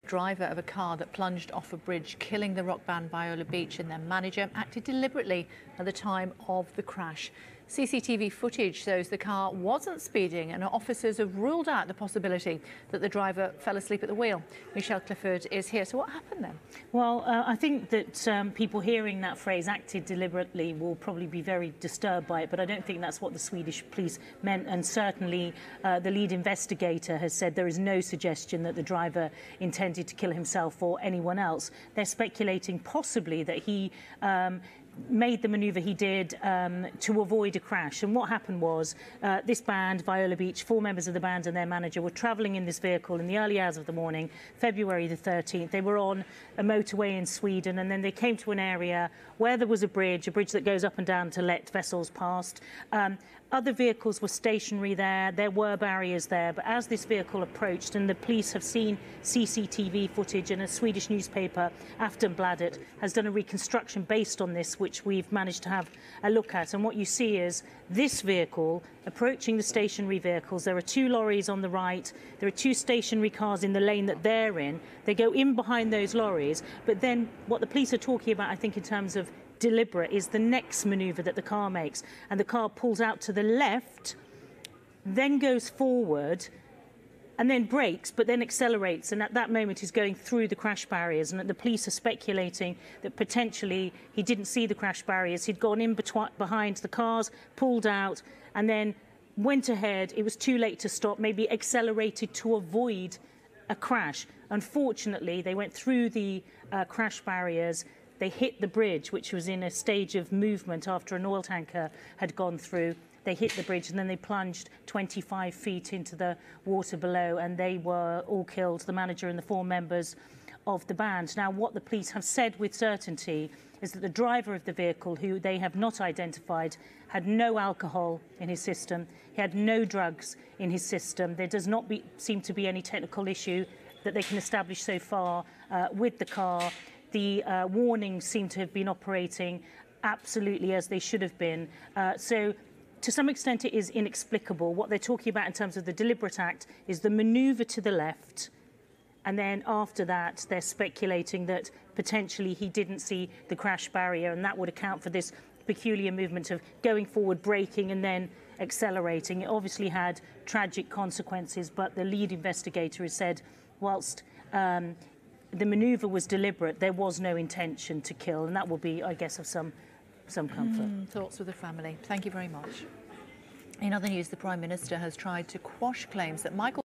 Driver of a car that plunged off a bridge, killing the rock band Viola Beach, and their manager acted deliberately at the time of the crash. CCTV footage shows the car wasn't speeding, and officers have ruled out the possibility that the driver fell asleep at the wheel. Michelle Clifford is here. So what happened then? Well, I think that people hearing that phrase, acted deliberately, will probably be very disturbed by it, but I don't think that's what the Swedish police meant. And certainly the lead investigator has said there is no suggestion that the driver intended to kill himself or anyone else. They're speculating possibly that he made the manoeuvre he did to avoid a crash. And what happened was this band, Viola Beach, 4 members of the band and their manager were travelling in this vehicle in the early hours of the morning, February the 13th. They were on a motorway in Sweden, and then they came to an area where there was a bridge that goes up and down to let vessels past. Other vehicles were stationary there. There were barriers there. But as this vehicle approached, and the police have seen CCTV footage, and a Swedish newspaper, Aftonbladet, has done a reconstruction based on this, which we've managed to have a look at. And what you see is this vehicle approaching the stationary vehicles. There are 2 lorries on the right. There are 2 stationary cars in the lane that they're in. They go in behind those lorries. But then what the police are talking about, I think, in terms of deliberate, is the next manoeuvre that the car makes. And the car pulls out to the left, then goes forward, and then brakes, but then accelerates, and at that moment is going through the crash barriers. And the police are speculating that potentially he didn't see the crash barriers. He'd gone in behind the cars, pulled out, and then went ahead. It was too late to stop, maybe accelerated to avoid a crash. Unfortunately, they went through the crash barriers. They hit the bridge, which was in a stage of movement after an oil tanker had gone through. They hit the bridge, and then they plunged 25 feet into the water below, and they were all killed, the manager and the 4 members of the band. Now, what the police have said with certainty is that the driver of the vehicle, who they have not identified, had no alcohol in his system. He had no drugs in his system. There does not seem to be any technical issue that they can establish so far with the car. The warnings seem to have been operating absolutely as they should have been. So to some extent, it is inexplicable. What they're talking about in terms of the deliberate act is the manoeuvre to the left. And then after that, they're speculating that potentially he didn't see the crash barrier, and that would account for this peculiar movement of going forward, braking, and then accelerating. It obviously had tragic consequences, but the lead investigator has said, whilst the manoeuvre was deliberate, there was no intention to kill, and that will be, I guess, of some comfort. Thoughts with the family. Thank you very much. In other news, the Prime Minister has tried to quash claims that Michael